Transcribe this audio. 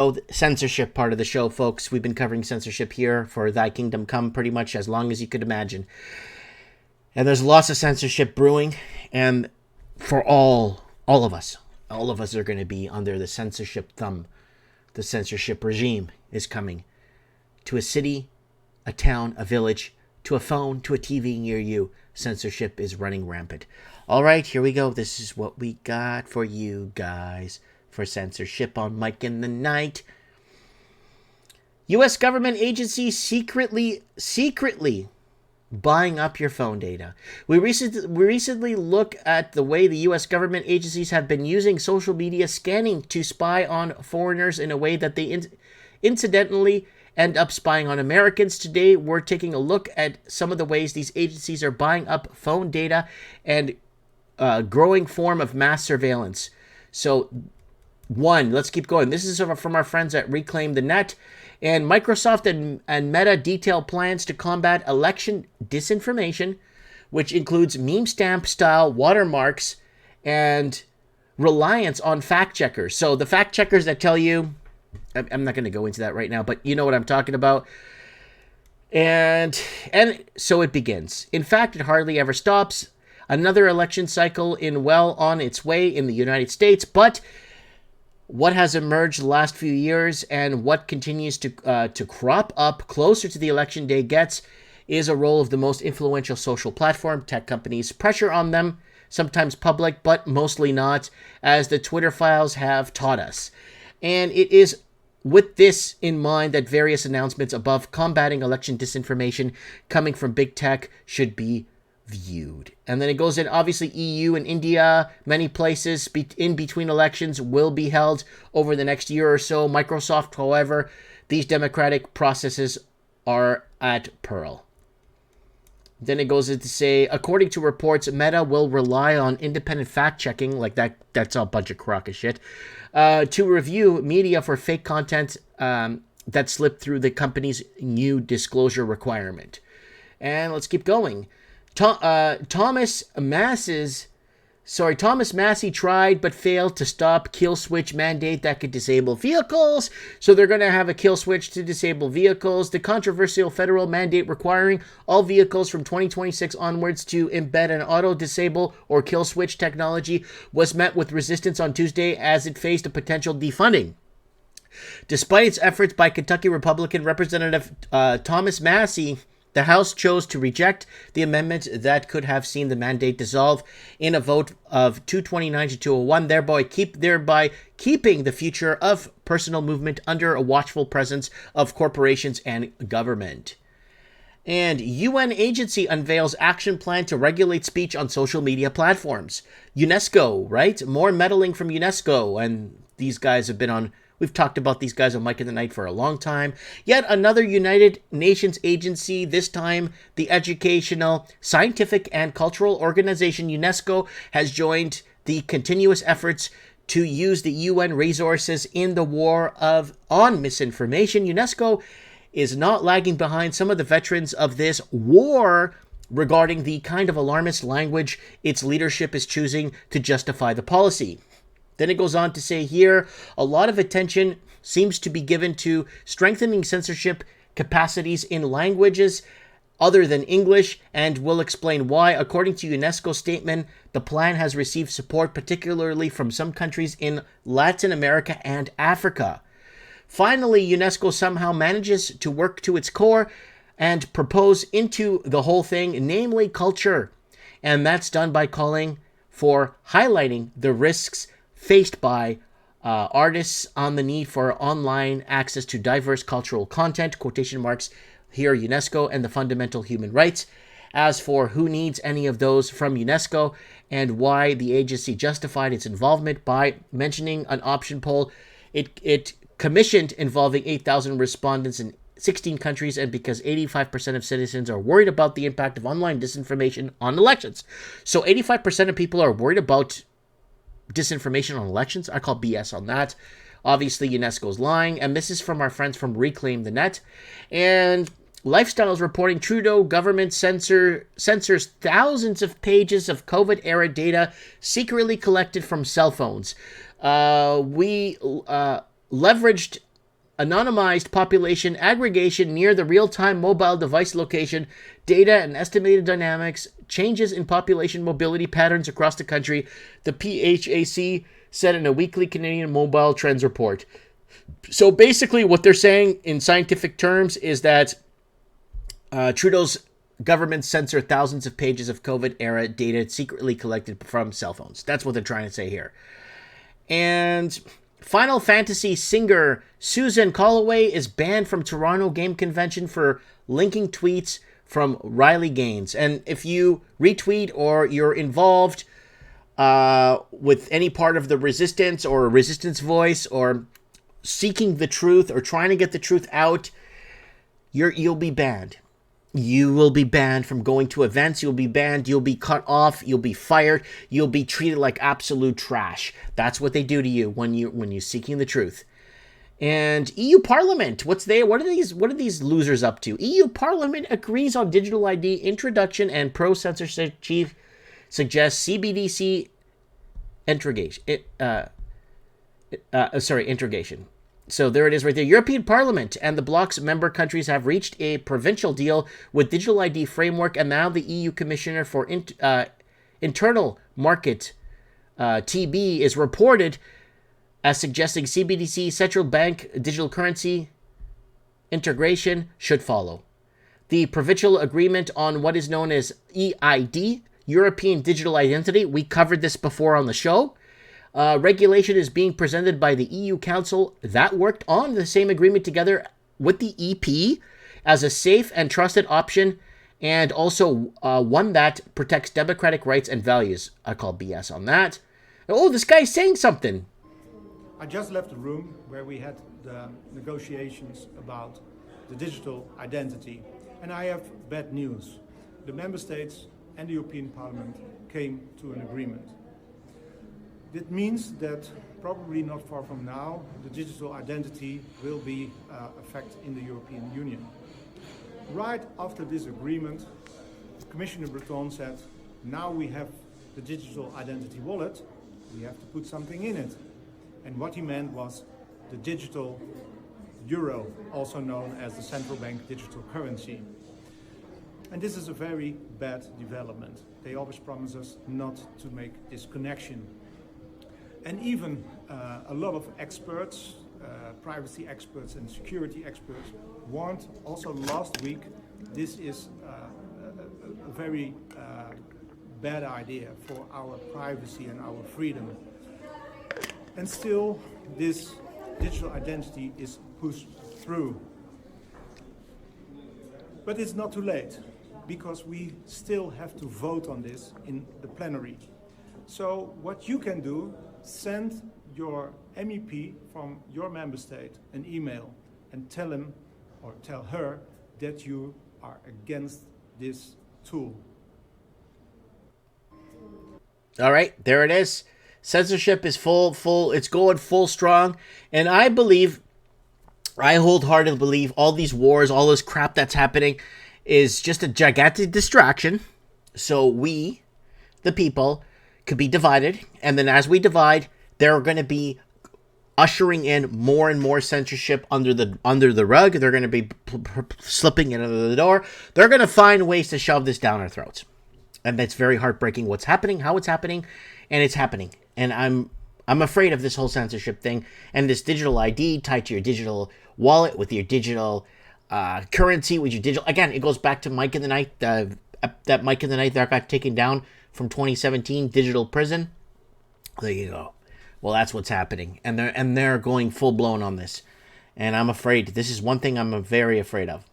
Oh, the censorship part of the show, folks. We've been covering censorship here for Thy Kingdom Come pretty much as long as you could imagine. And there's lots of censorship brewing, and for all of us are going to be under the censorship thumb. The censorship regime is coming to a city, a town, a village, to a phone, to a TV near you. Censorship is running rampant. All right, here we go. This is what we got for you guys for censorship on Mike in the Night. U.S. government agencies secretly buying up your phone data. We recently look at the way the U.S. government agencies have been using social media scanning to spy on foreigners in a way that they incidentally end up spying on Americans. Today, we're taking a look at some of the ways these agencies are buying up phone data and growing form of mass surveillance. So, one, let's keep going. This is from our friends at Reclaim the Net. And Microsoft and Meta detail plans to combat election disinformation, which includes meme stamp style watermarks and reliance on fact checkers. So the fact checkers that tell you, I'm not going to go into that right now, but you know what I'm talking about. And so it begins. In fact, it hardly ever stops. Another election cycle well on its way in the United States, but what has emerged the last few years and what continues to crop up closer to the election day gets is a role of the most influential social platform, tech companies, pressure on them, sometimes public, but mostly not, as the Twitter files have taught us. And it is with this in mind that various announcements above combating election disinformation coming from big tech should be viewed. And then it goes in, obviously, EU and India, many places in between elections will be held over the next year or so. Microsoft, however, these democratic processes are at peril. Then it goes in to say, according to reports, Meta will rely on independent fact-checking, like that's a bunch of crock of shit, to review media for fake content that slipped through the company's new disclosure requirement. And let's keep going. Thomas Massie tried but failed to stop kill switch mandate that could disable vehicles. So they're going to have a kill switch to disable vehicles. The controversial federal mandate requiring all vehicles from 2026 onwards to embed an auto disable or kill switch technology was met with resistance on Tuesday as it faced a potential defunding. Despite its efforts by Kentucky Republican Representative Thomas Massie, the House chose to reject the amendment that could have seen the mandate dissolve in a vote of 229 to 201, thereby keeping the future of personal movement under a watchful presence of corporations and government. And UN agency unveils action plan to regulate speech on social media platforms. UNESCO, right? More meddling from UNESCO, and these guys have been on. We've talked about these guys on Mike in the Night for a long time. Yet another United Nations agency, this time the Educational, Scientific, and Cultural Organization, UNESCO, has joined the continuous efforts to use the UN resources in the war on misinformation. UNESCO is not lagging behind some of the veterans of this war regarding the kind of alarmist language its leadership is choosing to justify the policy. Then it goes on to say here, a lot of attention seems to be given to strengthening censorship capacities in languages other than English, and we'll explain why. According to UNESCO statement, the plan has received support particularly from some countries in Latin America and Africa. Finally, UNESCO somehow manages to work to its core and propose into the whole thing, namely culture. And that's done by calling for highlighting the risks faced by artists on the need for online access to diverse cultural content, quotation marks here, UNESCO, and the fundamental human rights. As for who needs any of those from UNESCO and why the agency justified its involvement by mentioning an option poll it commissioned involving 8,000 respondents in 16 countries, and because 85% of citizens are worried about the impact of online disinformation on elections. So 85% of people are worried about disinformation on elections. I call BS on that. Obviously, UNESCO's lying, and this is from our friends from Reclaim the Net. And Lifestyle is reporting Trudeau government censors thousands of pages of COVID-era data secretly collected from cell phones. We leveraged anonymized population aggregation near the real-time mobile device location, data and estimated dynamics, changes in population mobility patterns across the country, the PHAC said in a weekly Canadian Mobile Trends report. So basically what they're saying in scientific terms is that Trudeau's government censor thousands of pages of COVID-era data secretly collected from cell phones. That's what they're trying to say here. And Final Fantasy singer Susan Callaway is banned from Toronto Game Convention for linking tweets from Riley Gaines. And if you retweet or you're involved with any part of the resistance or resistance voice or seeking the truth or trying to get the truth out, you'll be banned. You will be banned from going to events. You'll be banned. You'll be cut off. You'll be fired. You'll be treated like absolute trash. That's what they do to you when you're seeking the truth. And EU Parliament, what are these losers up to? EU Parliament agrees on digital ID introduction and pro-censorship chief suggests CBDC integration. Integration. So there it is right there. European Parliament and the bloc's member countries have reached a provincial deal with digital ID framework, and now the EU Commissioner for Internal Market, TB, is reported as suggesting CBDC, central bank digital currency integration should follow. The provincial agreement on what is known as EID, European Digital Identity, we covered this before on the show. Regulation is being presented by the EU Council that worked on the same agreement together with the EP as a safe and trusted option, and also one that protects democratic rights and values. I call BS on that. Oh, this guy's saying something. I just left the room where we had the negotiations about the digital identity, and I have bad news. The member states and the European Parliament came to an agreement. That means that probably not far from now, the digital identity will be a fact in the European Union. Right after this agreement, Commissioner Breton said, now we have the digital identity wallet, we have to put something in it. And what he meant was the digital euro, also known as the central bank digital currency. And this is a very bad development. They always promise us not to make this connection. And even a lot of experts, privacy experts and security experts, warned also last week this is a very bad idea for our privacy and our freedom. And still, this digital identity is pushed through. But it's not too late, because we still have to vote on this in the plenary. So what you can do, send your MEP from your member state an email and tell him or tell her that you are against this tool. All right, there it is. Censorship is full, it's going full strong. And I wholeheartedly believe all these wars, all this crap that's happening is just a gigantic distraction. So we, the people, could be divided, and then as we divide, they're going to be ushering in more and more censorship under the rug. They're going to be slipping it under the door. They're going to find ways to shove this down our throats, and that's very heartbreaking. What's happening, how it's happening, and it's happening. And I'm afraid of this whole censorship thing and this digital ID tied to your digital wallet with your digital currency with your digital. Again, it goes back to Mike in the Night. That Mike in the Night that got taken down from 2017, digital prison. There you go. Well, that's what's happening, and they're going full blown on this, and I'm afraid. This is one thing I'm very afraid of.